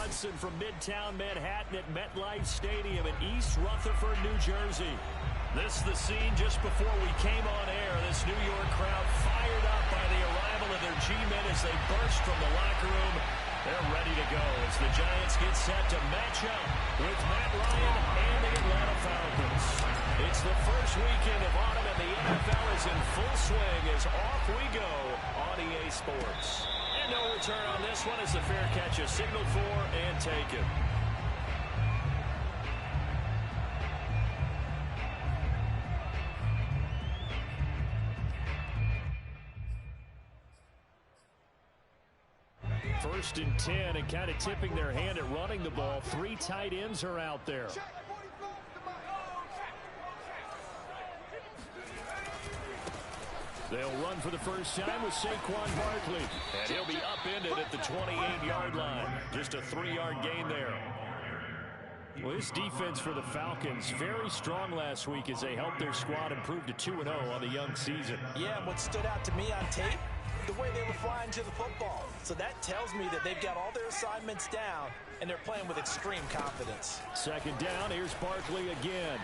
Hudson from Midtown Manhattan at MetLife Stadium in East Rutherford, New Jersey. This is the scene just before we came on air. This New York crowd fired up by the arrival of their G-men as they burst from the locker room. They're ready to go as the Giants get set to match up with Matt Ryan and the Atlanta Falcons. It's the first weekend of autumn and the NFL is in full swing as off we go on EA Sports. And no return on this one as the fair catch is signaled for and taken. First and 10 and kind of tipping their hand at running the ball. 3 tight ends are out there. They'll run for the first time with Saquon Barkley. And he'll be upended at the 28-yard line. Just a 3-yard gain there. Well, this defense for the Falcons, very strong last week as they helped their squad improve to 2-0 on the young season. Yeah, and what stood out to me on tape, the way they were flying to the football. So that tells me that they've got all their assignments down, and they're playing with extreme confidence. Second down, here's Barkley again.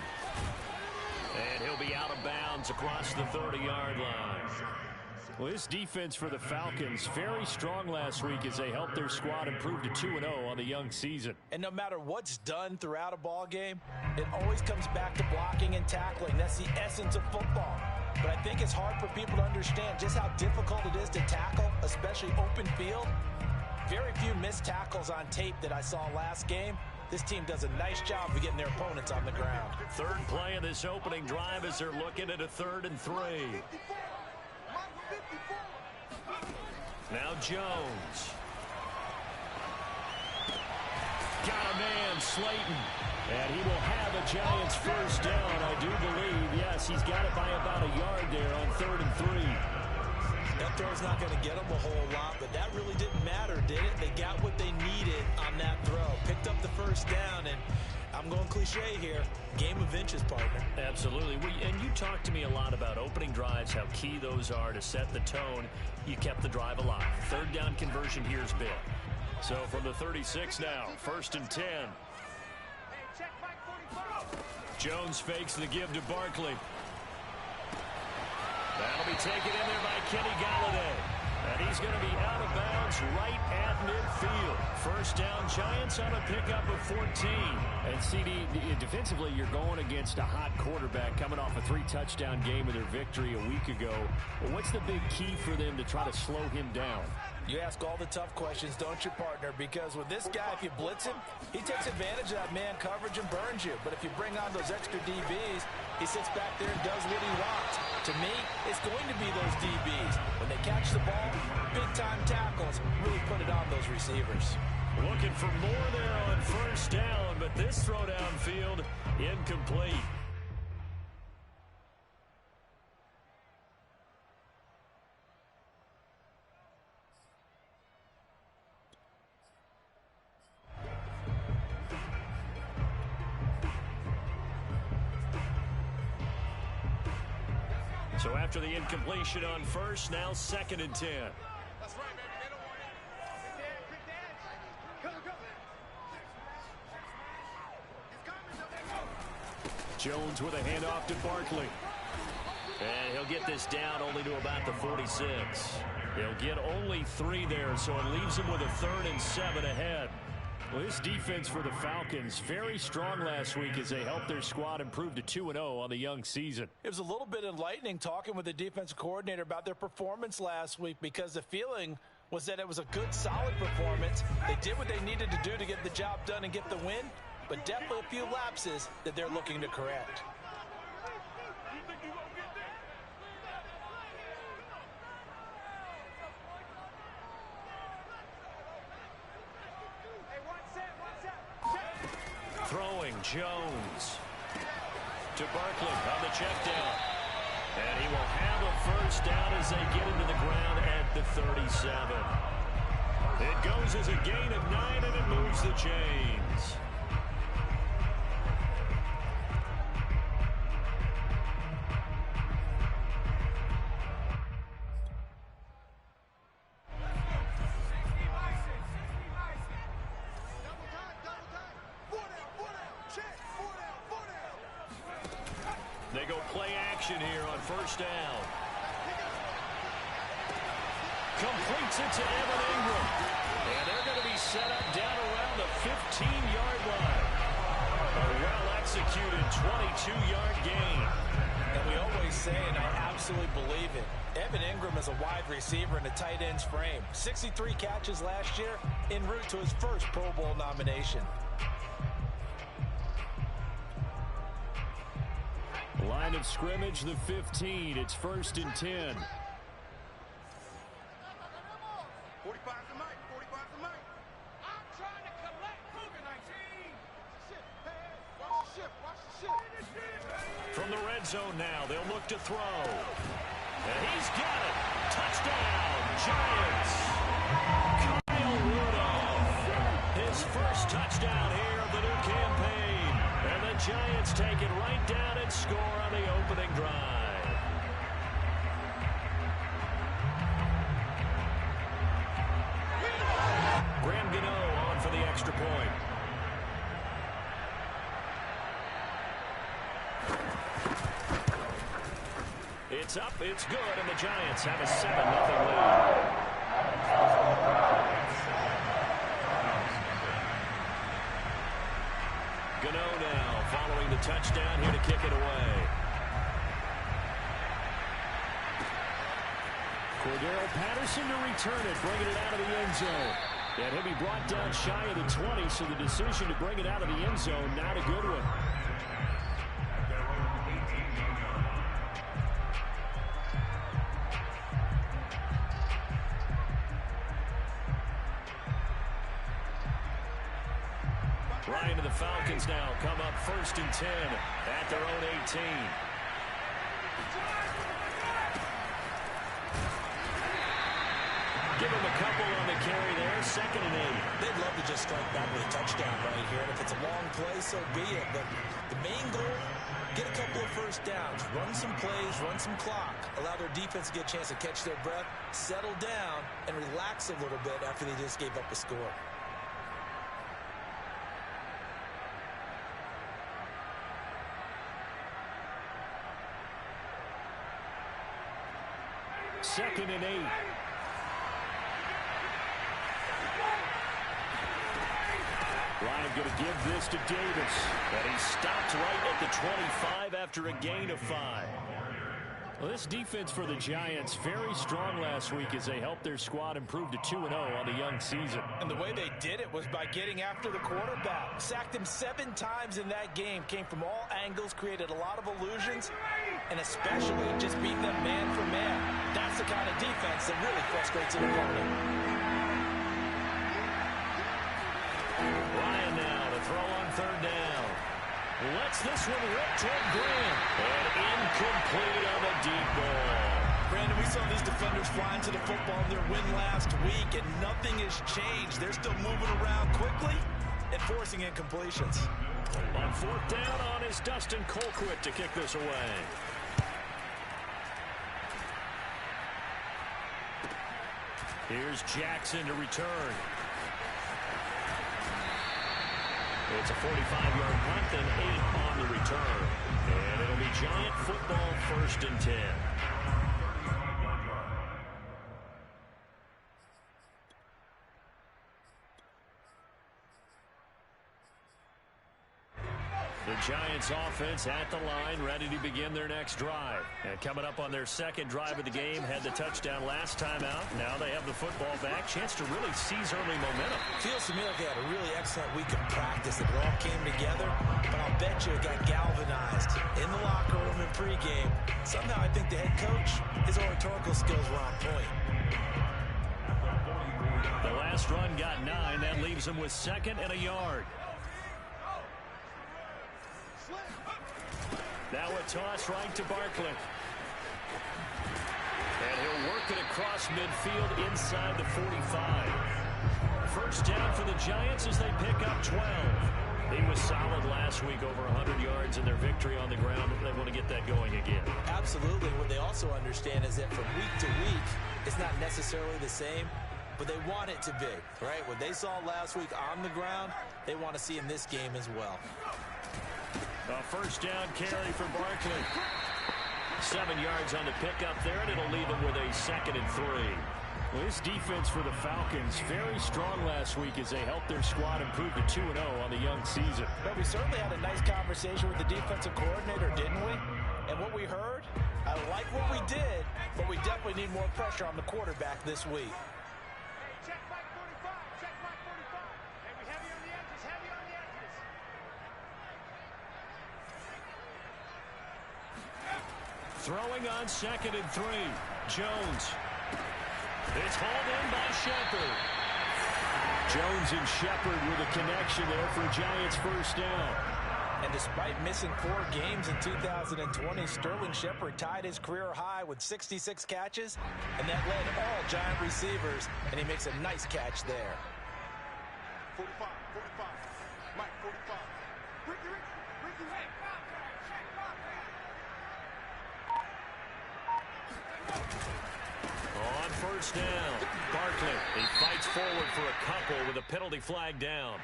And he'll be out of bounds across the 30-yard line. Well, this defense for the Falcons, very strong last week as they helped their squad improve to 2-0 on the young season. And no matter what's done throughout a ball game, it always comes back to blocking and tackling. That's the essence of football. But I think it's hard for people to understand just how difficult it is to tackle, especially open field. Very few missed tackles on tape that I saw last game. This team does a nice job of getting their opponents on the ground. Third play of this opening drive as they're looking at a 3rd and 3. Now Jones. Got a man, Slayton. And he will have a Giants first down, I do believe. Yes, he's got it by about a yard there on 3rd and 3. That throw's not going to get them a whole lot, but that really didn't matter, did it? They got what they needed on that throw. Picked up the first down, and I'm going cliche here. Game of inches, partner. Absolutely. And you talked to me a lot about opening drives, how key those are to set the tone. You kept the drive alive. 3rd down conversion here's big. So from the 36 now, 1st and 10. Jones fakes the give to Barkley. That'll be taken in there by Kenny Galladay. And he's going to be out of bounds right at midfield. First down, Giants on a pickup of 14. And CD, defensively, you're going against a hot quarterback coming off a 3-touchdown game of their victory a week ago. Well, what's the big key for them to try to slow him down? You ask all the tough questions, don't you, partner? Because with this guy, if you blitz him, he takes advantage of that man coverage and burns you. But if you bring on those extra DBs, he sits back there and does what he wants. To me, it's going to be those DBs. When they catch the ball, big-time tackles, really put it on those receivers. Looking for more there on first down, but this throw downfield, incomplete. So after the incompletion on first, now 2nd and 10. That's right, baby. They don't want it. Go, go. Jones with a handoff to Barkley. And he'll get this down only to about the 46. He'll get only 3 there, so it leaves him with a 3rd and 7 ahead. Well, this defense for the Falcons, very strong last week as they helped their squad improve to 2-0 on the young season. It was a little bit enlightening talking with the defensive coordinator about their performance last week because the feeling was that it was a good, solid performance. They did what they needed to do to get the job done and get the win, but definitely a few lapses that they're looking to correct. Throwing Jones to Barkley on the check down. And he will have a first down as they get into the ground at the 37. It goes as a gain of 9 and it moves the chains. go play action here on first down. Completes it to Evan Ingram. And they're going to be set up down around the 15-yard line. A well-executed 22-yard gain. And we always say, and I absolutely believe it, Evan Ingram is a wide receiver in a tight end's frame. 63 catches last year, en route to his first Pro Bowl nomination. Line of scrimmage, the 15. It's 1st and 10. 45 to Mike. 45 to Mike. I'm trying to collect Cougar 19. Shit, man. Watch the ship. Watch the ship. From the red zone now, they'll look to throw. And he's got it. Touchdown, Giants. Kyle Rudolph. His first touchdown here of the new campaign. And the Giants take it right down and score on the opening drive. On for the extra point. It's up, it's good, and the Giants have a 7-0 lead. Gano now following the touchdown here to kick it away. Cordero Patterson to return it, bringing it out of the end zone. And he'll be brought down shy of the 20, so the decision to bring it out of the end zone, not a good one. Ryan and the Falcons now come up 1st and 10 at their own 18. Give him a couple on the carry there. 2nd and 8. They'd love to just strike back with a touchdown right here. And if it's a long play, so be it. But the main goal, get a couple of first downs. Run some plays, run some clock. Allow their defense to get a chance to catch their breath, settle down, and relax a little bit after they just gave up a score. Second and 8. Ryan going to give this to Davis. And he stopped right at the 25 after a gain of 5. Well, this defense for the Giants, very strong last week as they helped their squad improve to 2-0 on the young season. And the way they did it was by getting after the quarterback. Sacked him 7 times in that game. Came from all angles, created a lot of illusions, and especially just beat them man for man. That's the kind of defense that really frustrates an opponent. Ryan now to throw on 3rd down. Lets this one rip toward Graham. And incomplete on the deep ball. Brandon, we saw these defenders flying to the football in their win last week, and nothing has changed. They're still moving around quickly and forcing incompletions. On 4th down on is Dustin Colquitt to kick this away. Here's Jackson to return. It's a 45-yard punt and 8 on the return. And it'll be Giant football 1st and 10. The Giants offense at the line, ready to begin their next drive. And coming up on their 2nd drive of the game, had the touchdown last time out. Now they have the football back. Chance to really seize early momentum. Feels to me like they had a really excellent week of practice. It all came together, but I'll bet you it got galvanized in the locker room and pregame. Somehow I think the head coach, his oratorical skills were on point. The last run got 9. That leaves him with 2nd and a yard. Now a toss right to Barkley. And he'll work it across midfield inside the 45. First down for the Giants as they pick up 12. He was solid last week, over 100 yards in their victory on the ground. They want to get that going again. Absolutely. What they also understand is that from week to week, it's not necessarily the same, but they want it to be, right? What they saw last week on the ground, they want to see in this game as well. A first down carry for Barkley. 7 yards on the pickup there, and it'll leave him with a 2nd and 3. Well, this defense for the Falcons, very strong last week as they helped their squad improve to 2-0 on the young season. But we certainly had a nice conversation with the defensive coordinator, didn't we? And what we heard, I like what we did, but we definitely need more pressure on the quarterback this week. Hey, check Mike 45. Check Mike 45. Hey, we heavy on the edges. Heavy on the edges. Throwing on 2nd and 3. Jones. It's hauled in by Shepard. Jones and Shepard with a connection there for Giants first down. And despite missing 4 games in 2020, Sterling Shepard tied his career high with 66 catches, and that led all Giant receivers, and he makes a nice catch there. 45. 45. Mike 45. Ricky. Hey, On first down, Barkley. He fights forward for a couple with a penalty flag down.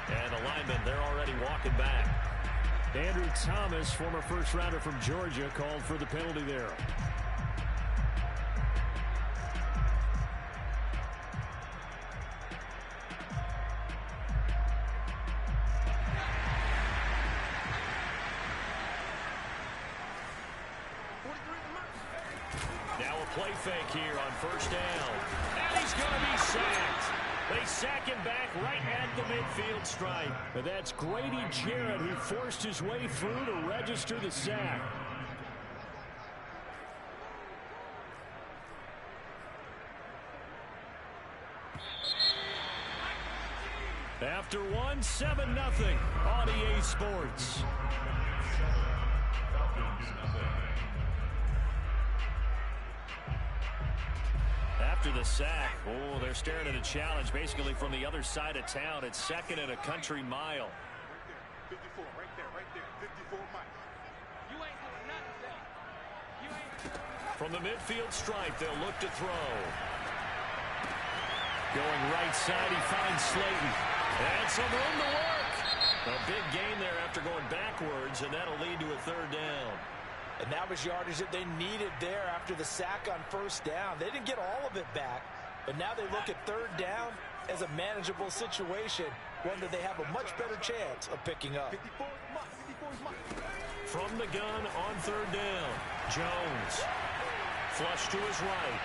And the linemen, they're already walking back. Andrew Thomas, former first-rounder from Georgia, called for the penalty there. Now a play fake here on first down. And he's going to be sacked. They sack him back right at the midfield stripe. But that's Grady Jarrett who forced his way through to register the sack. After one, 7-0 on EA Sports. After the sack, oh, they're staring at a challenge basically from the other side of town. It's 2nd and a country mile. 54, right there. 54 Mike. You ain't doing nothing today. You ain't. From the midfield stripe, they'll look to throw. Going right side, he finds Slayton. And some room to work. A big gain there after going backwards, and that'll lead to a 3rd down. And that was yardage that they needed there after the sack on first down. They didn't get all of it back, but now they look at 3rd down as a manageable situation, one that they have a much better chance of picking up. 54 Mike. From the gun on 3rd down, Jones. Flush to his right.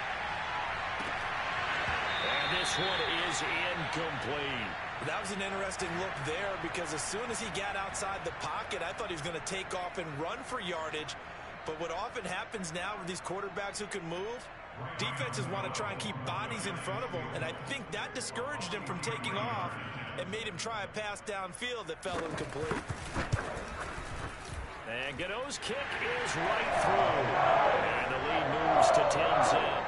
And this one is incomplete. That was an interesting look there because as soon as he got outside the pocket, I thought he was going to take off and run for yardage. But what often happens now with these quarterbacks who can move, defenses want to try and keep bodies in front of them. And I think that discouraged him from taking off and made him try a pass downfield that fell incomplete. And Gano's kick is right through. And the lead moves to 10-zip.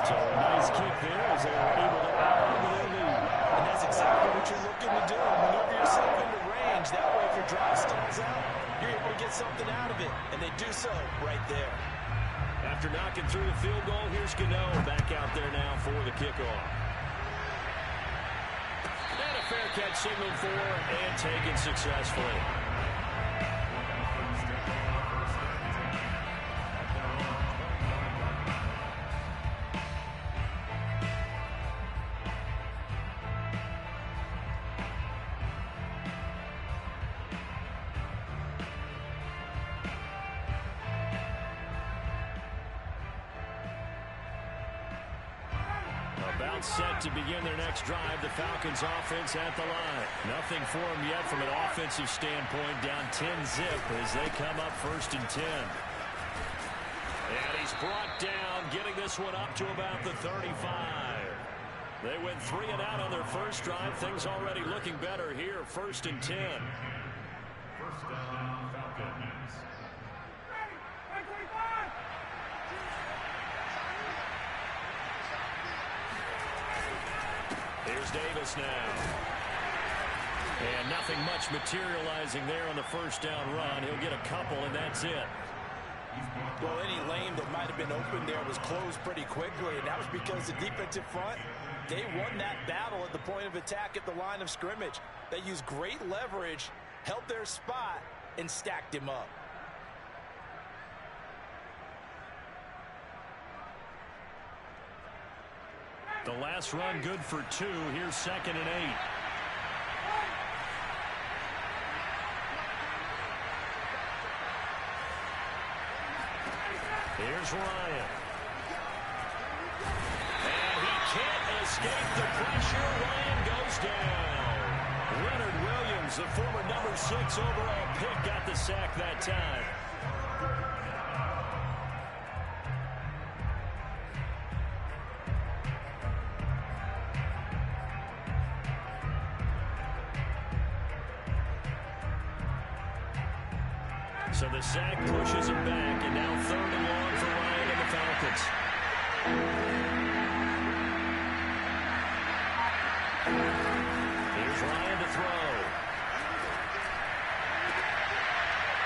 So a nice kick there as they were able to add to their lead. And that's exactly what you're looking to do. Maneuver yourself into range. That way, if your drive stalls out, you're able to get something out of it. And they do so right there. After knocking through the field goal, here's Gano back out there now for the kickoff. And a fair catch signaled for and taken successfully. Set to begin their next drive. The Falcons offense at the line. Nothing for them yet from an offensive standpoint. Down 10-zip as they come up 1st and 10. And he's brought down, getting this one up to about the 35. They went 3 and out on their first drive. Things already looking better here. 1st and 10. First down, Falcons. Here's Davis now. And nothing much materializing there on the first down run. He'll get a couple, and that's it. Well, any lane that might have been open there was closed pretty quickly, and that was because the defensive front, they won that battle at the point of attack at the line of scrimmage. They used great leverage, held their spot, and stacked him up. The last run good for 2. Here's 2nd and 8. Here's Ryan. And he can't escape the pressure. Ryan goes down. Leonard Williams, the former number 6 overall pick, got the sack that time. So the sack pushes him back, and now 3rd and long for Ryan and the Falcons. Here's Ryan to throw.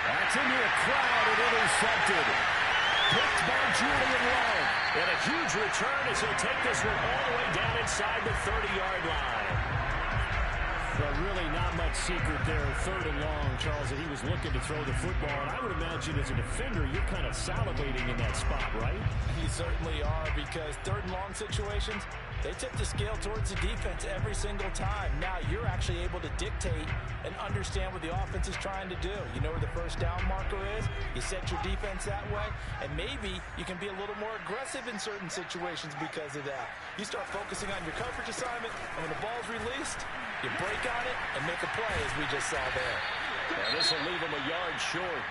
That's into a crowd and intercepted. Picked by Julian Love. And a huge return as he'll take this one all the way down inside the 30-yard line. Well, really not much secret there. 3rd and long, Charles, that he was looking to throw the football. And I would imagine as a defender, you're kind of salivating in that spot, right? You certainly are, because 3rd and long situations, they tip the scale towards the defense every single time. Now you're actually able to dictate and understand what the offense is trying to do. You know where the first down marker is. You set your defense that way, and maybe you can be a little more aggressive in certain situations because of that. You start focusing on your coverage assignment, and when the ball's released, you break on it and make a play, as we just saw there. Now this will leave him a yard short.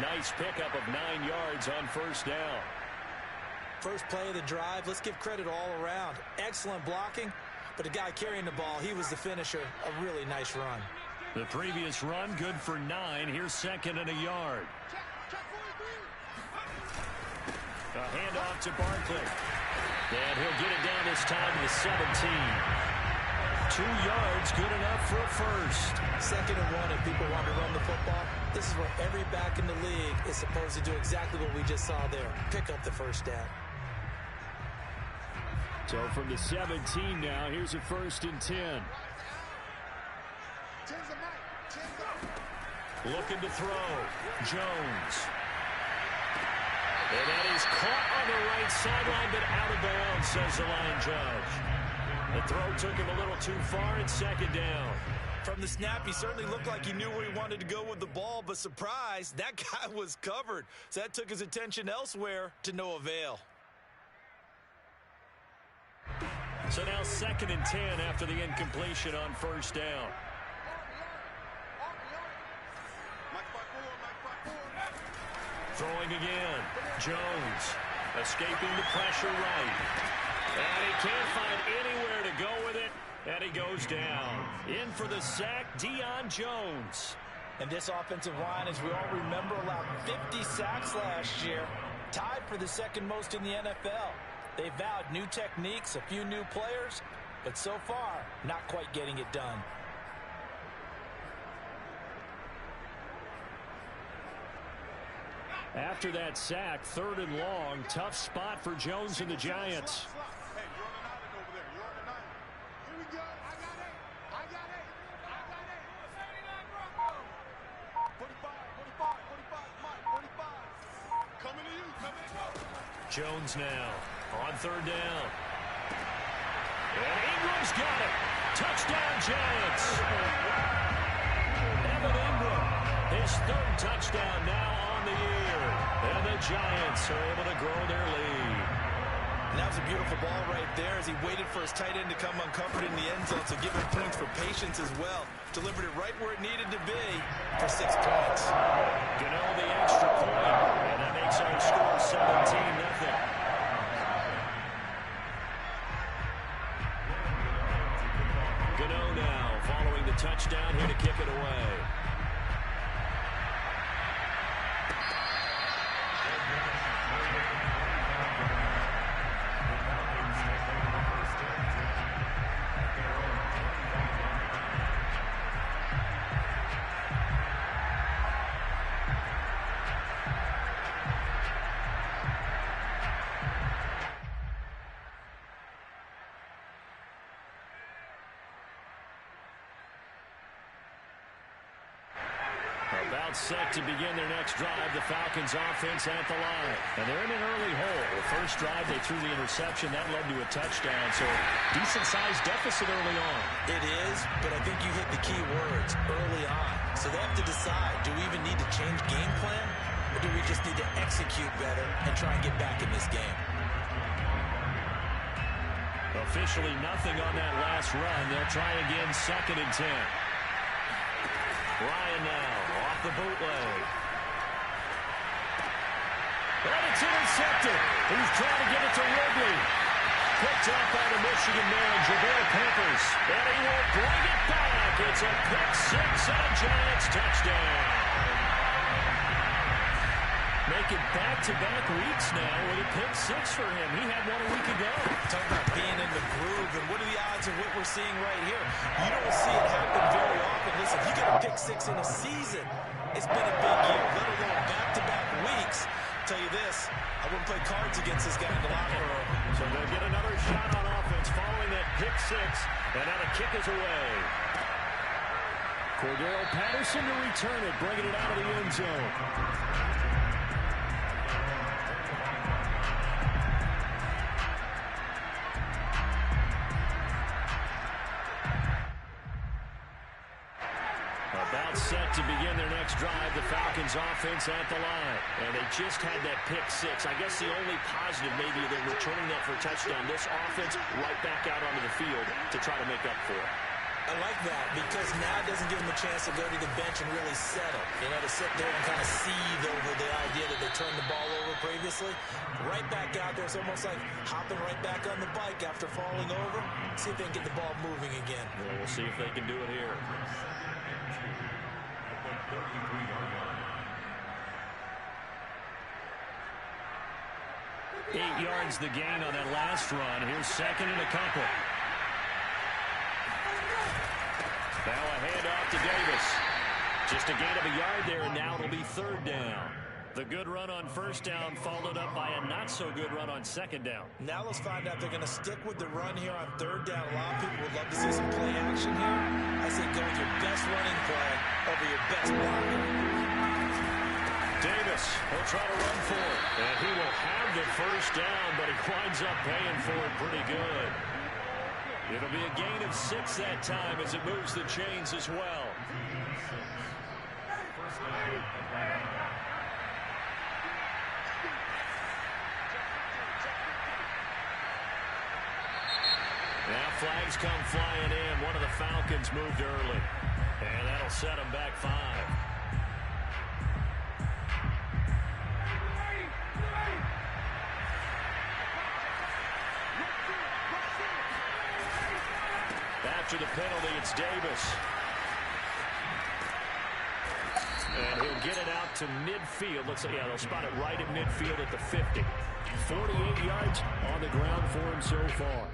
Nice pickup of 9 yards on 1st down. First play of the drive, let's give credit all around. Excellent blocking, but the guy carrying the ball, he was the finisher. A really nice run. The previous run, good for 9. Here's 2nd and a yard. A handoff to Barkley. And he'll get it down this time to the 17. 2 yards, good enough for a first. 2nd and 1, if people want to run the football, this is where every back in the league is supposed to do exactly what we just saw there. Pick up the first down. So from the 17 now, here's a 1st and 10. Looking to throw. Jones. And that is caught on the right sideline, but out of bounds, says the line judge. The throw took him a little too far, and 2nd down. From the snap, he certainly looked like he knew where he wanted to go with the ball, but surprise, that guy was covered. So that took his attention elsewhere to no avail. So now 2nd and 10 after the incompletion on 1st down. Throwing again. Jones escaping the pressure right. And he can't find anywhere to go with it. And he goes down. In for the sack, Deion Jones. And this offensive line, as we all remember, allowed 50 sacks last year. Tied for the 2nd most in the NFL. They vowed new techniques, a few new players, but so far, not quite getting it done. After that sack, 3rd and long, tough spot for Jones and the Giants. Hey, you're on an island over there. You're on an island. Here we go. I got 8. I got 8. I got 8. 45, 45, 45, Mike, 45. Coming to you, coming to you. Jones now on 3rd down. And Ingram's got it. Touchdown, Giants. Evan Ingram, his 3rd touchdown now on the year. And the Giants are able to grow their lead. And that was a beautiful ball right there as he waited for his tight end to come uncovered in the end zone, so give him points for patience as well. Delivered it right where it needed to be for 6 points. Gano the extra point, and that makes our score 17-0. Gano now following the touchdown here to kick it away. About set to begin their next drive, the Falcons offense at the line. And they're in an early hole. The first drive, they threw the interception. That led to a touchdown. So decent-sized deficit early on. It is, but I think you hit the key words, early on. So they have to decide, do we even need to change game plan? Or do we just need to execute better and try and get back in this game? Officially nothing on that last run. They'll try again, 2nd and 10. Ryan now off the bootleg. And it's intercepted. He's trying to get it to Ridley. Picked up by the Michigan man, Jabril Peppers. And he will bring it back. It's a pick 6 and a Giants touchdown. Making back-to-back weeks now with a pick 6 for him. He had one a week ago. Talk about being in the groove, and what are the odds of what we're seeing right here? You don't see it happen very often. Listen, if you get a pick 6 in a season, it's been a big year, let alone back-to-back weeks. I'll tell you this, I wouldn't play cards against this guy in the locker room. So they'll get another shot on offense following that pick 6, and now the kick is away. Cordero Patterson to return it, bringing it out of the end zone. Set to begin their next drive, the Falcons offense at the line. And they just had that pick 6. I guess the only positive maybe they're returning that for a touchdown. This offense right back out onto the field to try to make up for it. I like that because now it doesn't give them a chance to go to the bench and really settle. You know, to sit there and kind of seethe over the idea that they turned the ball over previously. Right back out there. It's almost like hopping right back on the bike after falling over. See if they can get the ball moving again. Well, we'll see if they can do it here. 8 yards the gain on that last run. Here's 2nd and a couple. Now a handoff to Davis. Just a gain of a yard there, and now it'll be 3rd down. The good run on 1st down followed up by a not-so-good run on 2nd down. Now let's find out if they're going to stick with the run here on 3rd down. A lot of people would love to see some play action here. I say go with your best running play over your best blocker. Davis will try to run for it. And he will have the 1st down, but he winds up paying for it pretty good. It'll be a gain of 6 that time as it moves the chains as well. Now flags come flying in. One of the Falcons moved early. And that'll set them back 5. After the penalty, it's Davis. And he'll get it out to midfield. Looks like, yeah, they'll spot it right at midfield at the 50. 48 yards on the ground for him so far.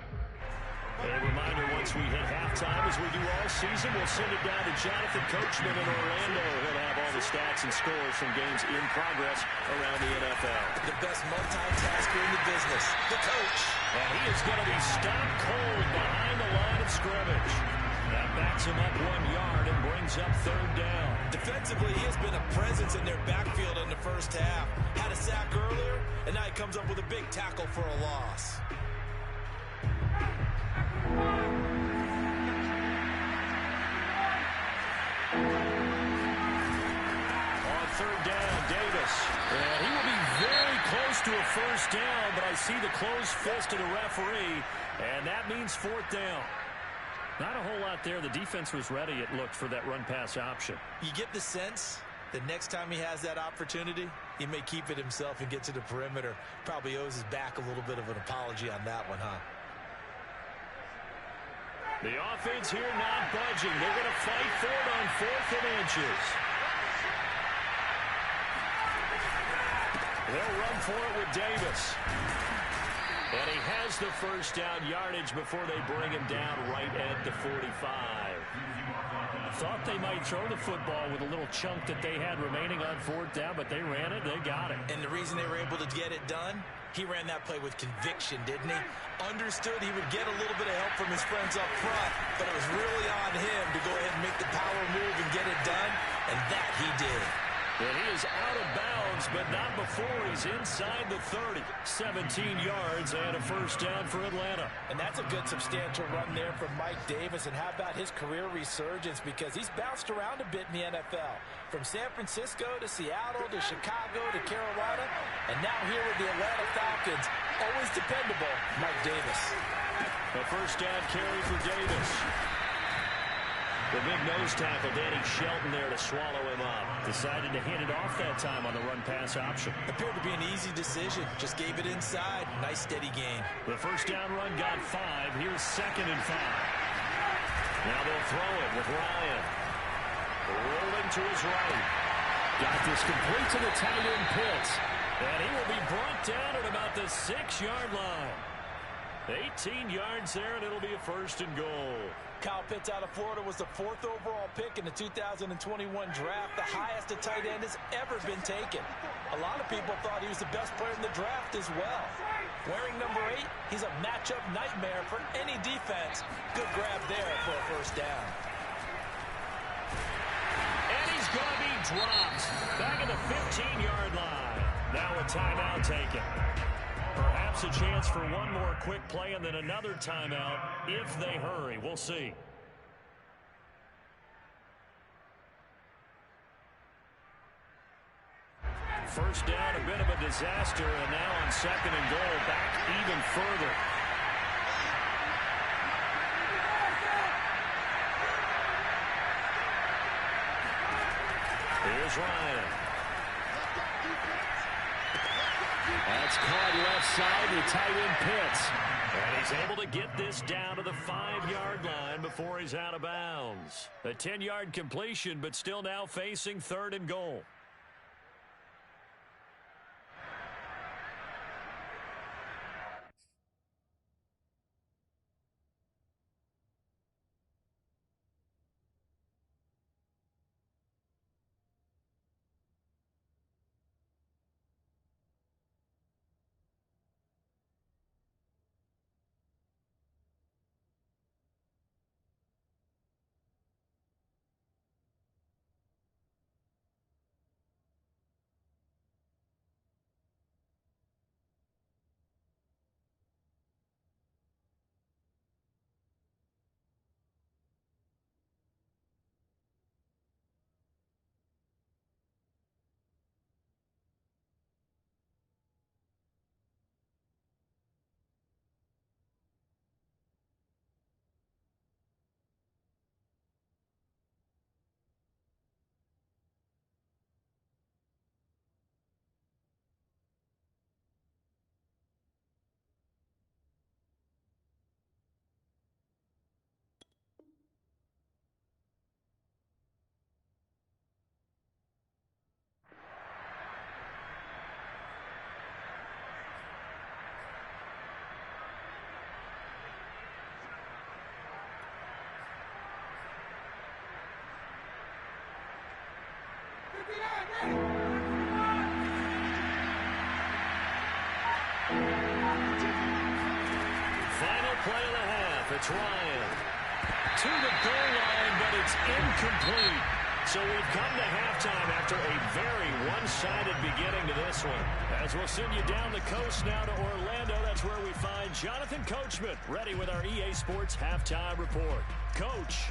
A reminder, once we hit halftime, as we do all season, we'll send it down to Jonathan Coachman in Orlando. He'll have all the stats and scores from games in progress around the NFL. The best multitasker in the business, the coach. And he is going to be stopped cold behind the line of scrimmage. That backs him up 1 yard and brings up 3rd down. Defensively, he has been a presence in their backfield in the 1st half. Had a sack earlier, and now he comes up with a big tackle for a loss. On 3rd down, Davis. And he will be very close to a 1st down, but I see the closed fist of the referee, and that means 4th down. Not a whole lot there. The defense was ready, it looked, for that run-pass option. You get the sense that next time he has that opportunity, he may keep it himself and get to the perimeter. Probably owes his back a little bit of an apology on that one, huh? The offense here not budging. They're going to fight for it on 4th and inches. They'll run for it with Davis. And he has the 1st down yardage before they bring him down right at the 45. Thought they might throw the football with a little chunk that they had remaining on 4th down, but they ran it, they got it. And the reason they were able to get it done, he ran that play with conviction, didn't he? Understood he would get a little bit of help from his friends up front, but it was really on him to go ahead and make the power move and get it done. and that he did. And he is out of bounds, but not before he's inside the 30. 17 yards and a first down for Atlanta. And that's a good substantial run there from Mike Davis. And how about his career resurgence? Because he's bounced around a bit in the NFL. From San Francisco to Seattle to Chicago to Carolina. And now here with the Atlanta Falcons. Always dependable, Mike Davis. A first down carry for Davis. The big nose tackle, Danny Shelton, there to swallow him up. Decided to hand it off that time on the run-pass option. Appeared to be an easy decision. Just gave it inside. Nice, steady gain. The first down run got 5. Here's 2nd and 5. Now they'll throw it with Ryan. Rolling to his right. Got this complete to the tight end Pitts. And he will be brought down at about the 6-yard line. 18 yards there, and it'll be a first and goal. Kyle Pitts out of Florida was the 4th overall pick in the 2021 draft, the highest a tight end has ever been taken. A lot of people thought he was the best player in the draft as well. Wearing number 8, he's a matchup nightmare for any defense. Good grab there for a first down. And he's going to be dropped back at the 15-yard line. Now a timeout taken. Perhaps a chance for one more quick play and then another timeout if they hurry. We'll see. First down, a bit of a disaster, and now on 2nd and goal, back even further. Here's Ryan. That's caught left side to tight end Pitts. And he's able to get this down to the 5-yard line before he's out of bounds. A 10-yard completion, but still now facing 3rd and goal. Final play of the half. It's Ryan to the goal line, but it's incomplete. So we've come to halftime after a very one-sided beginning to this one. As we'll send you down the coast now to Orlando, that's where we find Jonathan Coachman ready with our EA Sports halftime report. Coach.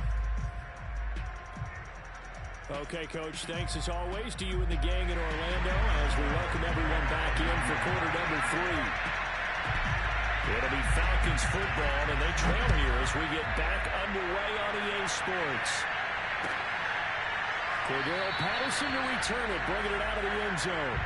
Okay, Coach, thanks as always to you and the gang in Orlando as we welcome everyone back in for quarter number 3. It'll be Falcons football, and they trail here as we get back underway on EA Sports. Cordero Patterson to return it, bringing it out of the end zone.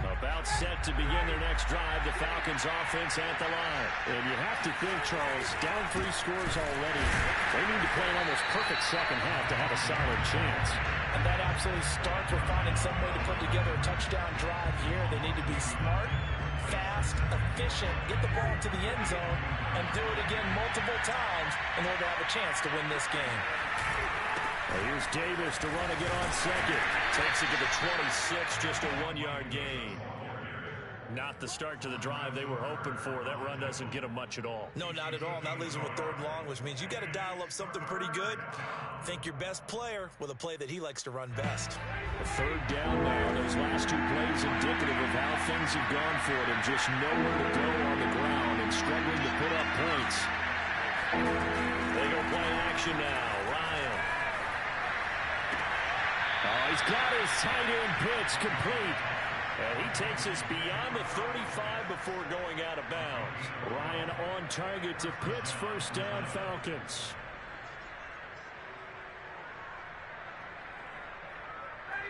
About set to begin their next drive, the Falcons offense at the line. And you have to think, Charles, down 3 scores already. They need to play an almost perfect second half to have a solid chance. And that absolutely starts with finding some way to put together a touchdown drive here. They need to be smart, fast, efficient, get the ball to the end zone, and do it again multiple times in order to have a chance to win this game. Well, here's Davis to run again on second. Takes it to the 26, just a 1-yard gain. Not the start to the drive they were hoping for. That run doesn't get them much at all. No, not at all. And that leaves them with 3rd and long, which means you got to dial up something pretty good. Think your best player with a play that he likes to run best. A 3rd down now. Those last 2 plays indicative of how things have gone for them. Just nowhere to go on the ground and struggling to put up points. They go play action now. Ryan. Oh, he's got his tight end pitch complete. And he takes us beyond the 35 before going out of bounds. Ryan on target to Pitts. 1st down, Falcons.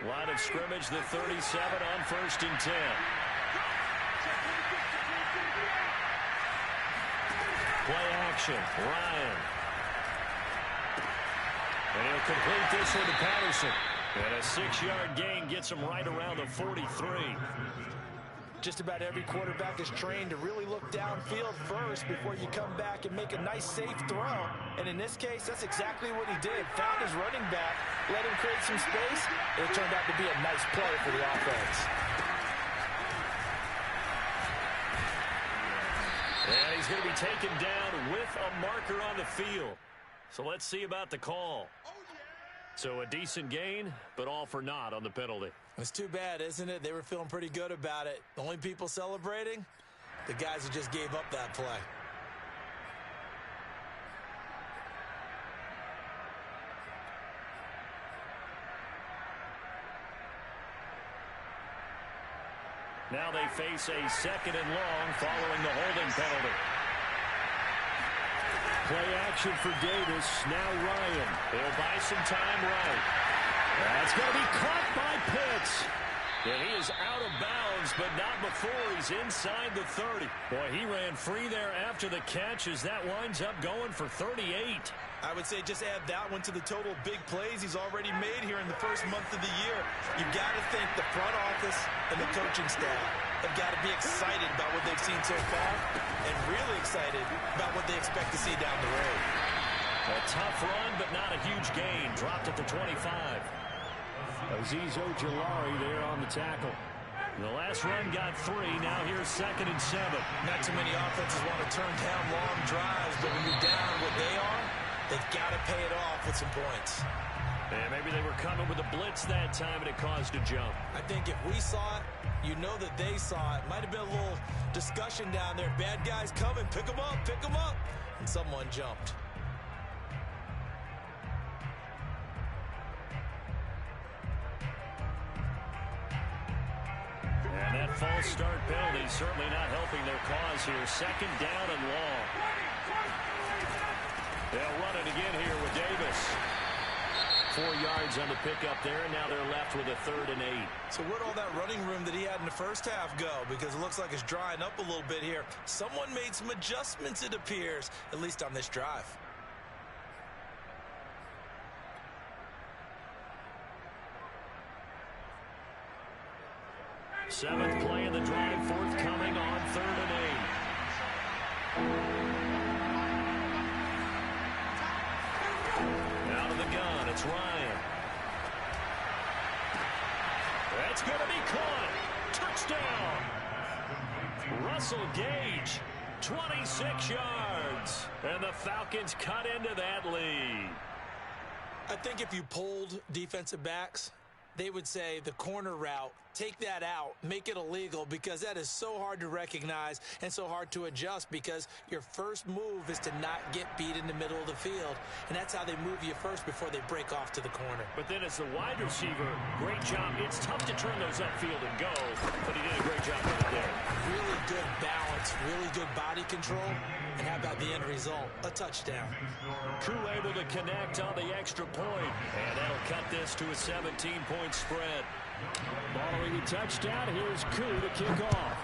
Line of scrimmage, the 37 on 1st and 10. Play action, Ryan. And he'll complete this one to Patterson. And a 6-yard gain gets him right around the 43. Just about every quarterback is trained to really look downfield first before you come back and make a nice, safe throw. And in this case, that's exactly what he did. Found his running back, let him create some space, and it turned out to be a nice play for the offense. And he's going to be taken down with a marker on the field. So let's see about the call. So a decent gain, but all for naught on the penalty. It's too bad, isn't it? They were feeling pretty good about it. The only people celebrating, the guys who just gave up that play. Now they face a 2nd and long following the holding penalty. Play action for Davis. Now Ryan. He'll buy some time right. That's going to be caught by Pitts. And he is out of bounds, but not before he's inside the 30. Boy, he ran free there after the catch as that winds up going for 38. I would say just add that one to the total big plays he's already made here in the first month of the year. You've got to think the front office and the coaching staff have got to be excited about what they've seen so far and really excited about what they expect to see down the road. A tough run, but not a huge gain. Dropped at the 25. Azeez Ojulari there on the tackle. The last run got 3. Now here's 2nd and 7. Not too many offenses want to turn down long drives, but when you're down what they are, they've got to pay it off with some points. And maybe they were coming with a blitz that time and it caused a jump. I think if we saw it, you know that they saw it. Might have been a little discussion down there. Bad guys coming, pick them up, pick them up. And someone jumped. And that false start penalty certainly not helping their cause here. 2nd down and long. They'll run it again here with Davis. 4 yards on the pickup there, and now they're left with a 3rd and 8. So where'd all that running room that he had in the first half go? Because it looks like it's drying up a little bit here. Someone made some adjustments, it appears, at least on this drive. Seventh play of the drive, forthcoming on 3rd and 8. Out of the gun, it's Ryan. That's going to be caught. Touchdown. Russell Gage, 26 yards. And the Falcons cut into that lead. I think if you polled defensive backs, they would say the corner route, take that out, make it illegal, because that is so hard to recognize and so hard to adjust, because your first move is to not get beat in the middle of the field, and that's how they move you first before they break off to the corner. But then as the wide receiver, great job. It's tough to turn those upfield and go, but he did a great job with it there. Really good balance, really good body control, and how about the end result? A touchdown. Koo able to connect on the extra point, and that'll cut this to a 17-point spread. Following the touchdown, here's Koo to kick off.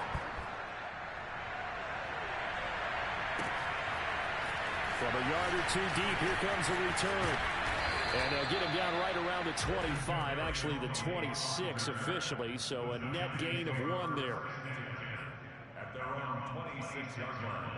From a yard or 2 deep, here comes a return. And they'll get him down right around the 25, actually the 26 officially, so a net gain of 1 there. At their own 26-yard line.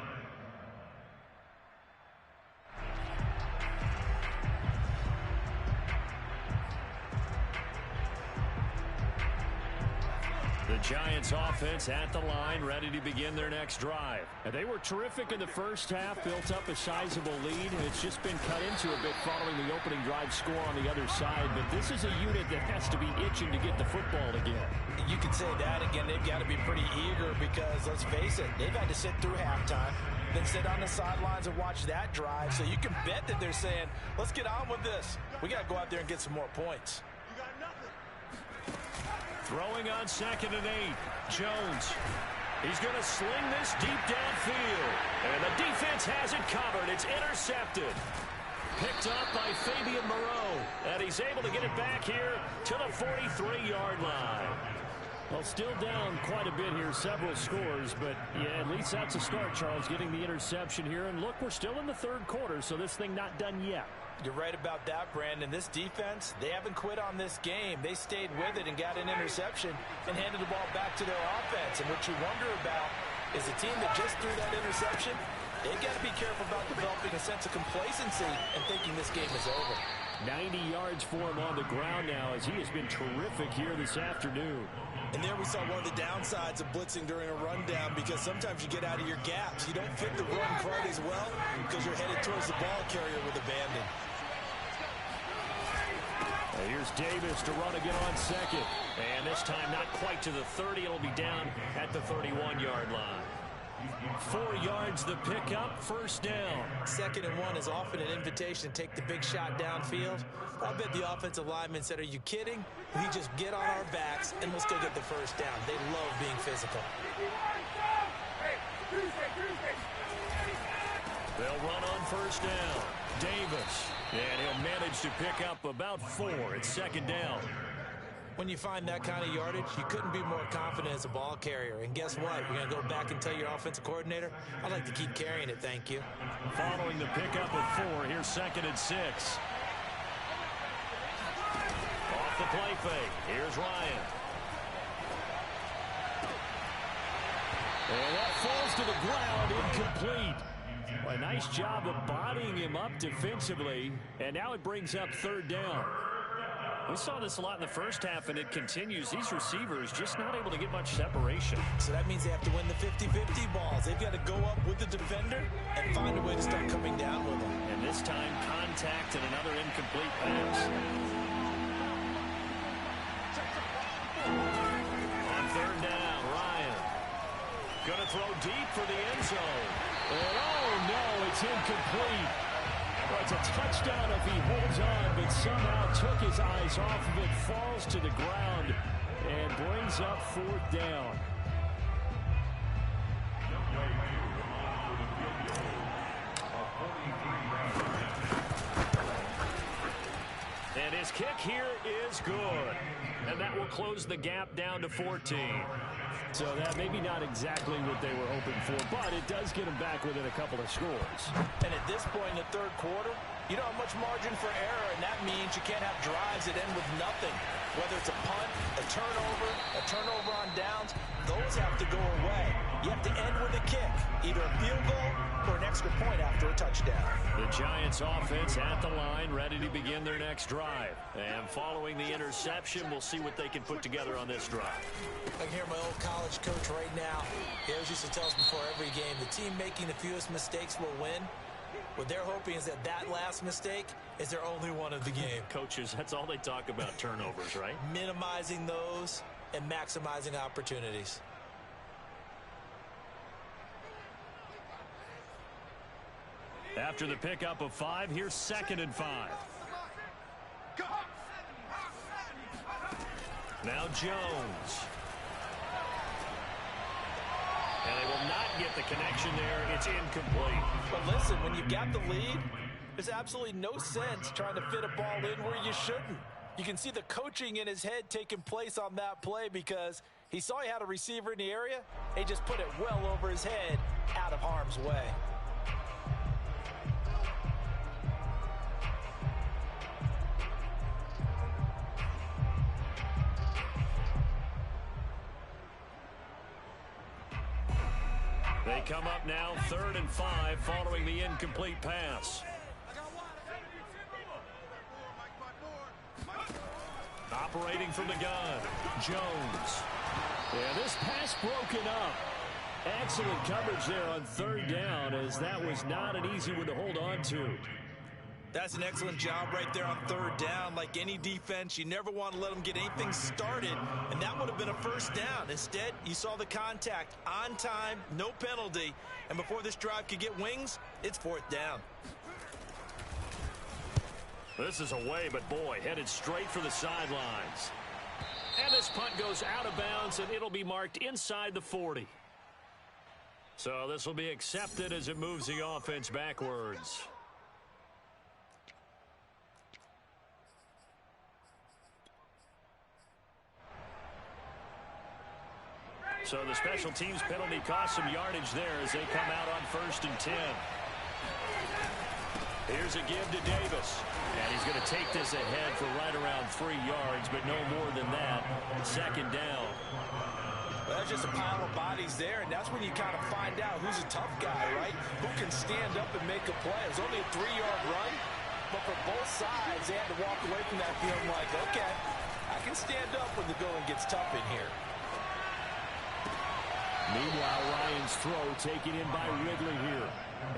The Giants offense at the line, ready to begin their next drive. And they were terrific in the first half, built up a sizable lead, and it's just been cut into a bit following the opening drive score on the other side. But this is a unit that has to be itching to get the football again. You could say that again. They've got to be pretty eager because, let's face it, they've had to sit through halftime, then sit on the sidelines and watch that drive. So you can bet that they're saying, let's get on with this. We got to go out there and get some more points. Throwing on 2nd and 8. Jones. He's going to sling this deep downfield. And the defense has it covered. It's intercepted. Picked up by Fabian Moreau. And he's able to get it back here to the 43-yard line. Well, still down quite a bit here, several scores. But, yeah, at least that's a start, Charles, getting the interception here. And, look, we're still in the third quarter, so this thing not done yet. You're right about that, Brandon. This defense, they haven't quit on this game. They stayed with it and got an interception and handed the ball back to their offense. And what you wonder about is a team that just threw that interception, they've got to be careful about developing a sense of complacency and thinking this game is over. 90 yards for him on the ground now as he has been terrific here this afternoon. And there we saw one of the downsides of blitzing during a rundown because sometimes you get out of your gaps. You don't fit the run quite as well because you're headed towards the ball carrier with abandon. And here's Davis to run again on 2nd. And this time not quite to the 30. It'll be down at the 31-yard line. 4 yards the pickup, first down. 2nd and 1 is often an invitation to take the big shot downfield. I bet the offensive lineman said, are you kidding? We just get on our backs and let's go get the first down. They love being physical. They'll run on first down. Davis. And he'll manage to pick up about 4 at 2nd down. When you find that kind of yardage, you couldn't be more confident as a ball carrier. And guess what? You're going to go back and tell your offensive coordinator, I'd like to keep carrying it, thank you. Following the pickup of 4, here's 2nd and 6. Off the play fake. Here's Ryan. And that falls to the ground, incomplete. Well, a nice job of bodying him up defensively. And now it brings up 3rd down. We saw this a lot in the first half, and it continues. These receivers just not able to get much separation. So that means they have to win the 50-50 balls. They've got to go up with the defender and find a way to start coming down with them. And this time, contact and another incomplete pass. On 3rd down, Ryan. Going to throw deep for the end zone. And oh, no, it's incomplete. Well, it's a touchdown if he holds on, but somehow took his eyes off of it, falls to the ground, and brings up 4th down. And his kick here is good. And that will close the gap down to 14. So that maybe not exactly what they were hoping for, but it does get them back within a couple of scores. And at this point in the 3rd quarter, you don't have much margin for error, and that means you can't have drives that end with nothing. Whether it's a punt, a turnover on downs, those have to go away. You have to end with a kick, either a field goal or an extra point after a touchdown. The Giants offense at the line, ready to begin their next drive. And following the interception, we'll see what they can put together on this drive. I can hear my old college coach right now. He always used to tell us before every game, the team making the fewest mistakes will win. What they're hoping is that last mistake is their only one of the game. Coaches, that's all they talk about, turnovers, right? Minimizing those and maximizing opportunities. After the pickup of 5, here's 2nd and 5. Now Jones. And they will not get the connection there. It's incomplete. But listen, when you've got the lead, there's absolutely no sense trying to fit a ball in where you shouldn't. You can see the coaching in his head taking place on that play because he saw he had a receiver in the area. He just put it well over his head, out of harm's way. They come up now 3rd and 5 following the incomplete pass. Operating from the gun, Jones. Yeah, this pass broken up. Excellent coverage there on third down, as that was not an easy one to hold on to. That's an excellent job right there on third down. Like any defense, you never want to let them get anything started, and that would have been a first down. Instead, you saw the contact on time, no penalty, and before this drive could get wings, it's fourth down. This is away, but boy, headed straight for the sidelines. And this punt goes out of bounds, and it'll be marked inside the 40. So this will be accepted as it moves the offense backwards. So the special teams penalty cost some yardage there as they come out on 1st and 10. Here's a give to Davis. And he's going to take this ahead for right around 3 yards, but no more than that. Second down. Well, there's just a pile of bodies there, and that's when you kind of find out who's a tough guy, right? Who can stand up and make a play. It was only a 3-yard run, but for both sides, they had to walk away from that feeling like, okay, I can stand up when the going gets tough in here. Meanwhile, Ryan's throw taken in by Ridley here.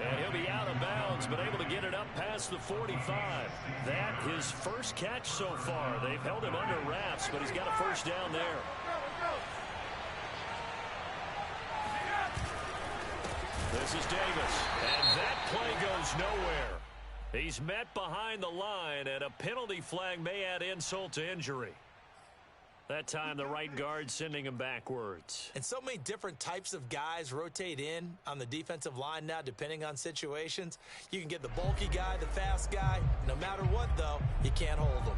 And he'll be out of bounds, but able to get it up past the 45. That his first catch so far. They've held him under wraps, but he's got a first down there. This is Davis, and that play goes nowhere. He's met behind the line, and a penalty flag may add insult to injury. That time, the right guard sending him backwards. And so many different types of guys rotate in on the defensive line now, depending on situations. You can get the bulky guy, the fast guy. No matter what, though, you can't hold them.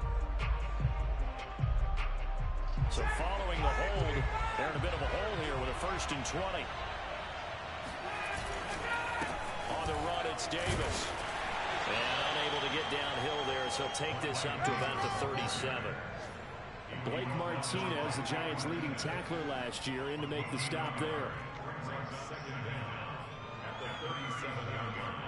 So following the hold, they're in a bit of a hole here with a 1st and 20. On the run, it's Davis. And unable to get downhill there, so he'll take this up to about the 37. Blake Martinez, the Giants' leading tackler last year, in to make the stop there. Second down at the 37-yard line.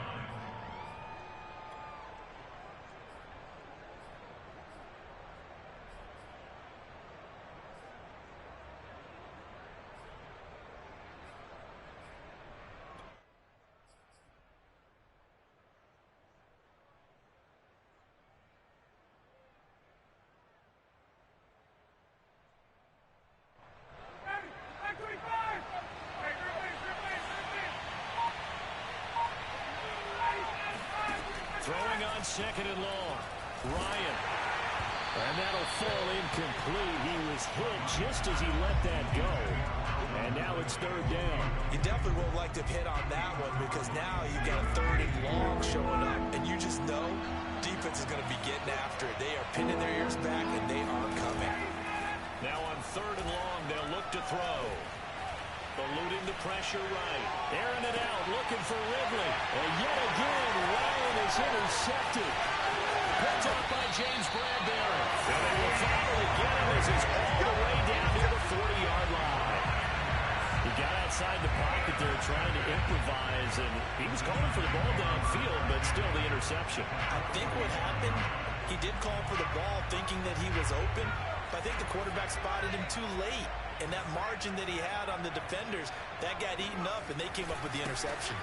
Throwing on 2nd and long. Ryan. And that'll fall incomplete. He was hit just as he let that go. And now it's 3rd down. You definitely would have liked to hit on that one, because now you've got a 3rd and long showing up, and you just know defense is going to be getting after it. They are pinning their ears back, and they are coming. Now on 3rd and long, they'll look to throw. Eluding the pressure right. Airing it out, looking for Ridley. And yet again, Ryan is intercepted. Picked up by James Bradbury. And they will finally get him as he's all the way down near the 40-yard line. He got outside the pocket there trying to improvise, and he was calling for the ball downfield, but still the interception. I think what happened, he did call for the ball thinking that he was open, but I think the quarterback spotted him too late. And that margin that he had on the defenders, that got eaten up, and they came up with the interception.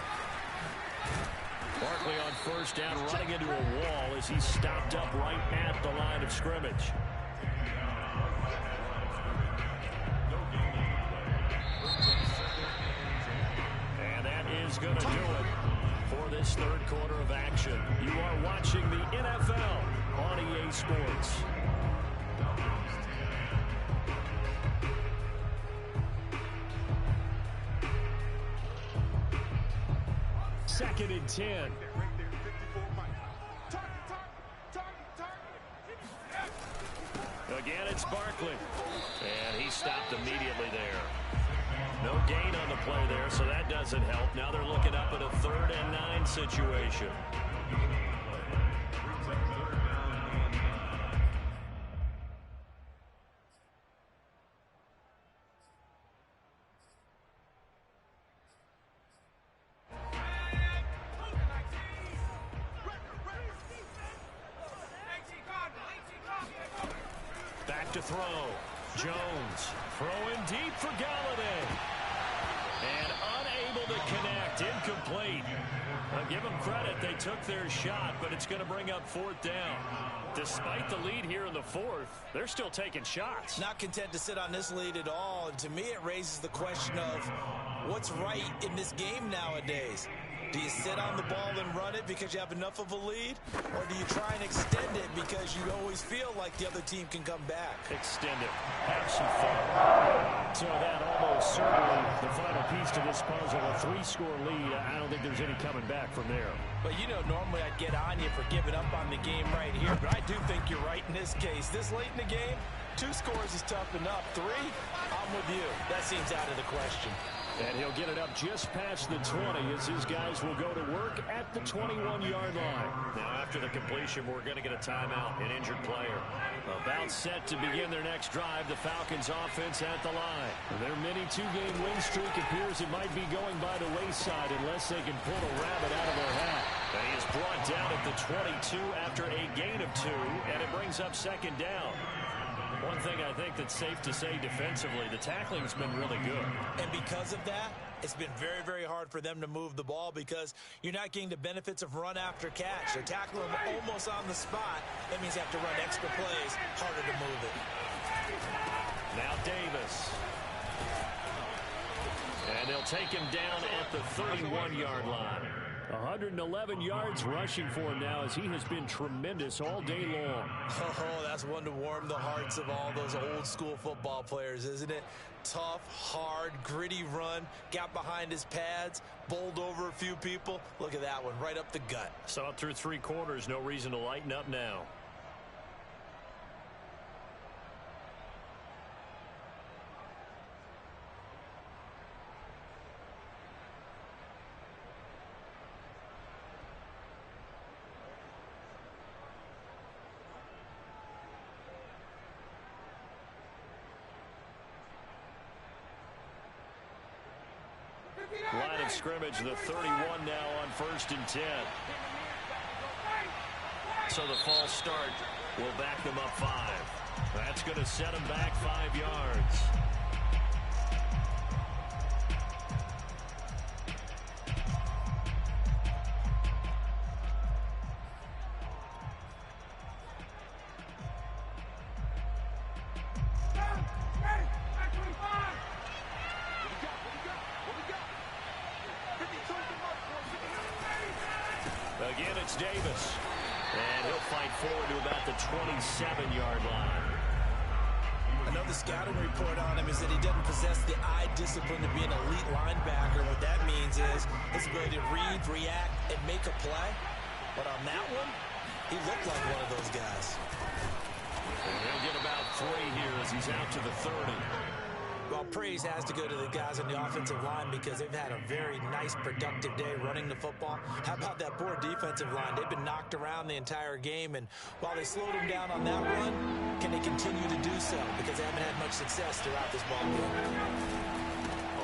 Barkley on 1st down, running into a wall as he stopped up right at the line of scrimmage. And that is going to do it for this 3rd quarter of action. You are watching the NFL on EA Sports. Second and 10. Right there, 54 Mike. Target. Again, it's Barkley. And he stopped immediately there. No gain on the play there, so that doesn't help. Now they're looking up at a 3rd and 9 situation. To throw. Jones throwing deep for Galladay. And unable to connect. Incomplete. I'll give them credit. They took their shot, but it's going to bring up fourth down. Despite the lead here in the fourth, they're still taking shots. Not content to sit on this lead at all. And to me, it raises the question of what's right in this game nowadays. Do you sit on the ball and run it because you have enough of a lead? Or do you try and extend it because you always feel like the other team can come back? Extend it. Have some fun. So that almost certainly the final piece to this puzzle. A 3-score lead. I don't think there's any coming back from there. But you know, normally I'd get on you for giving up on the game right here. But I do think you're right in this case. This late in the game, 2 scores is tough enough. 3, I'm with you. That seems out of the question. And he'll get it up just past the 20 as his guys will go to work at the 21-yard line. Now, after the completion, we're going to get a timeout, an injured player. About set to begin their next drive, the Falcons offense at the line. Their mini 2-game win streak appears it might be going by the wayside unless they can pull a rabbit out of their hat. And he is brought down at the 22 after a gain of 2, and it brings up second down. One thing I think that's safe to say defensively, the tackling's been really good. And because of that, it's been very, very hard for them to move the ball because you're not getting the benefits of run after catch. They're tackling them almost on the spot. That means you have to run extra plays, harder to move it. Now Davis. And they'll take him down at the 31-yard line. 111 yards rushing for him now as he has been tremendous all day long. Oh, that's one to warm the hearts of all those old-school football players, isn't it? Tough, hard, gritty run, got behind his pads, bowled over a few people. Look at that one, right up the gut. Saw it through 3 quarters, no reason to lighten up now. Line of scrimmage, the 31 now on 1st and 10. So the false start will back them up 5. That's going to set them back 5 yards. Again, it's Davis. And he'll fight forward to about the 27-yard line. Another scouting report on him is that he doesn't possess the eye discipline to be an elite linebacker. What that means is his ability to read, react, and make a play. But on that one, he looked like one of those guys. And he'll get about 3 here as he's out to the 30. Well, praise has to go to the guys on the offensive line because they've had a very nice, productive day running the football. How about that poor defensive line? They've been knocked around the entire game, and while they slowed them down on that run, can they continue to do so? Because they haven't had much success throughout this ball game.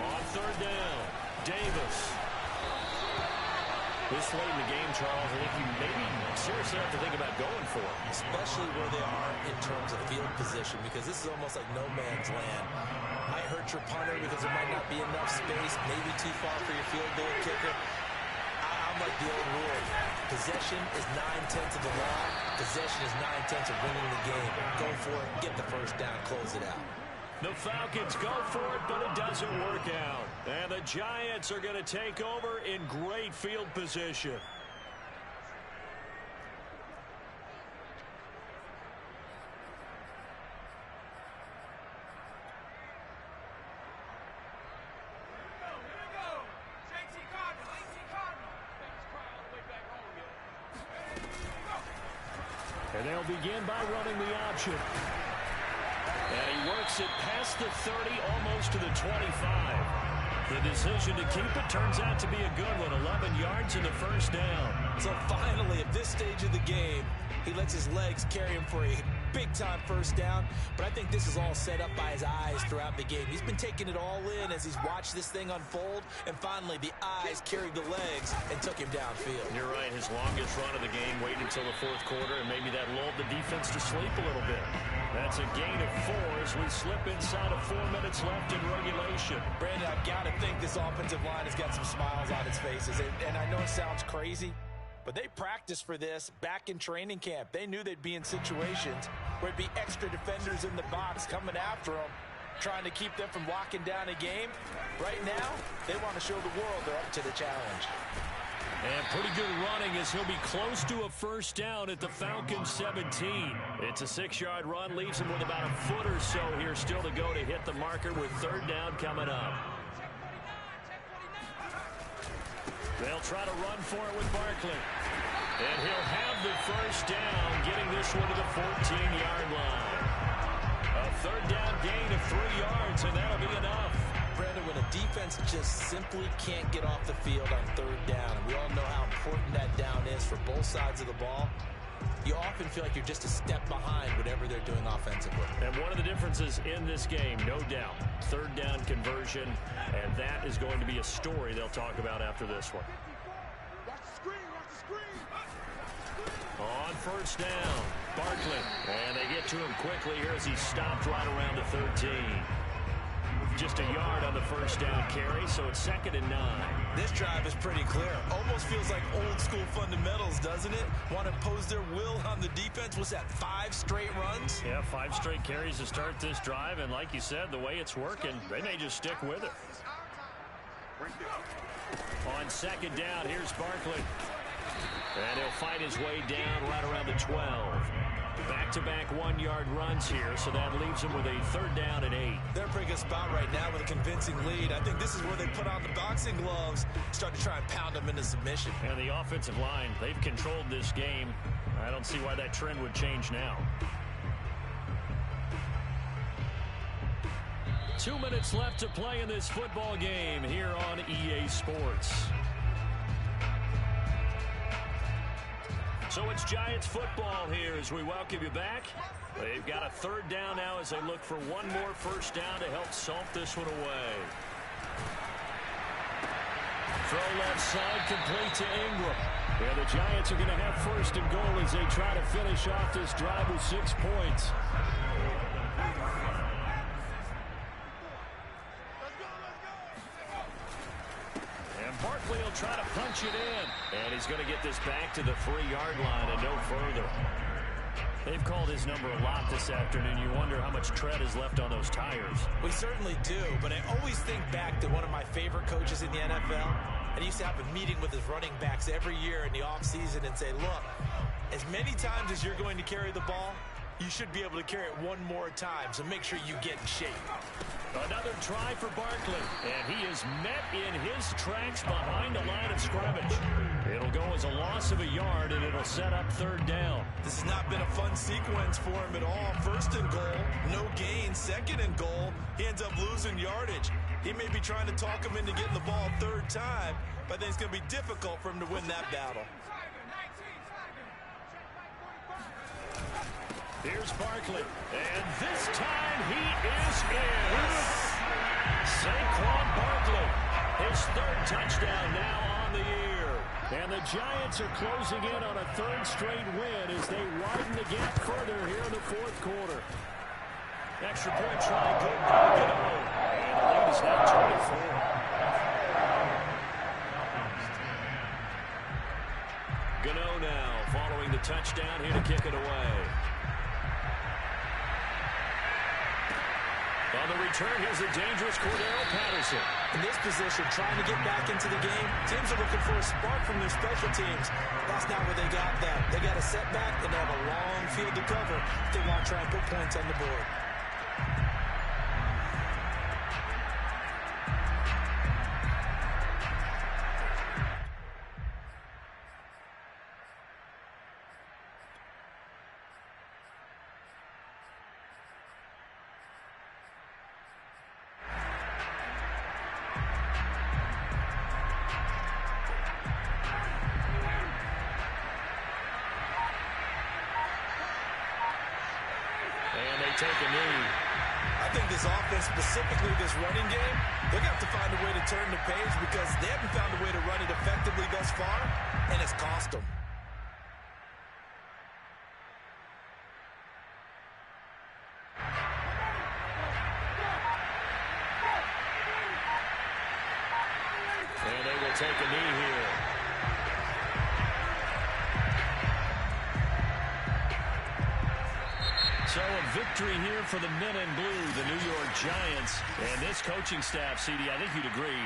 On 3rd down, Davis. This late in the game, Charles, I think you maybe seriously have to think about going for it. Especially where they are in terms of field position, because this is almost like no man's land. Might hurt your punter because there might not be enough space, maybe too far for your field goal kicker. I'm like the old rule. Possession is 9/10 of the law. Possession is 9/10 of winning the game. Go for it, get the first down, close it out. The Falcons go for it, but it doesn't work out. And the Giants are going to take over in great field position. And they'll begin by running the option. And he works it past the 30, almost to the 25. The decision to keep it turns out to be a good one. 11 yards and the first down. So finally, at this stage of the game, he lets his legs carry him for a big-time first down. But I think this is all set up by his eyes throughout the game. He's been taking it all in as he's watched this thing unfold. And finally, the eyes carried the legs and took him downfield. You're right. His longest run of the game waited until the 4th quarter, and maybe that lulled the defense to sleep a little bit. That's a gain of 4 as we slip inside of 4 minutes left in regulation. Brandon, I've got to think this offensive line has got some smiles on its faces. And I know it sounds crazy, but they practiced for this back in training camp. They knew they'd be in situations where it'd be extra defenders in the box coming after them, trying to keep them from locking down a game. Right now, they want to show the world they're up to the challenge. And pretty good running as he'll be close to a first down at the Falcons 17. It's a 6-yard run, leaves him with about a foot or so here still to go to hit the marker with third down coming up. They'll try to run for it with Barkley. And he'll have the first down, getting this one to the 14-yard line. A third down gain of 3 yards, and that'll be enough. Brandon, when a defense just simply can't get off the field on third down, and we all know how important that down is for both sides of the ball, you often feel like you're just a step behind whatever they're doing offensively. And one of the differences in this game, no doubt, third down conversion, and that is going to be a story they'll talk about after this one. Watch the screen, watch the screen. On first down, Barkley. And they get to him quickly here as he stopped right around the 13. Just a yard on the first down carry, so it's 2nd and 9. This drive is pretty clear. Almost feels like old school fundamentals, doesn't it? Want to impose their will on the defense. What's that, 5 straight runs? Yeah, 5 straight carries to start this drive, and like you said, the way it's working, they may just stick with it. On 2nd down, here's Barkley. And he'll fight his way down right around the 12. Back-to-back 1-yard runs here, so that leaves him with a third down and 8. They're in a pretty good spot right now with a convincing lead. I think this is where they put on the boxing gloves, start to try and pound them into submission. And the offensive line, they've controlled this game. I don't see why that trend would change now. 2 minutes left to play in this football game here on EA Sports. So it's Giants football here as we welcome you back. They've got a third down now as they look for one more first down to help salt this one away. Throw left side, complete to Ingram. Yeah, the Giants are going to have first and goal as they try to finish off this drive with 6 points. Barkley will try to punch it in. And he's going to get this back to the 3-yard line and no further. They've called his number a lot this afternoon. You wonder how much tread is left on those tires. We certainly do, but I always think back to one of my favorite coaches in the NFL. And he used to have a meeting with his running backs every year in the offseason and say, look, as many times as you're going to carry the ball, you should be able to carry it one more time, so make sure you get in shape. Another try for Barkley, and he is met in his tracks behind the line of scrimmage. It'll go as a loss of a yard, and it'll set up third down. This has not been a fun sequence for him at all. First and goal, no gain. 2nd and goal, he ends up losing yardage. He may be trying to talk him into getting the ball third time, but I think it's going to be difficult for him to win that battle. Here's Barkley, and this time he is in. Saquon Barkley, his 3rd touchdown now on the year. And the Giants are closing in on a 3rd straight win as they widen the gap further here in the 4th quarter. Extra point try, good by Gano. And the lead is now 24. Gano now following the touchdown here to kick it away. On the return, here's the dangerous Cordero Patterson. In this position, trying to get back into the game, teams are looking for a spark from their special teams. That's not where they got that. They got a setback, and they have a long field to cover if they want to try and put points on the board. Take a knee. I think this offense, specifically this running game, they're going to have to find a way to turn the page because they haven't found a way to run it effectively thus far, and it's cost them. will take a knee here. So a victory here for the men in blue, the New York Giants. And this coaching staff, CD, I think you'd agree,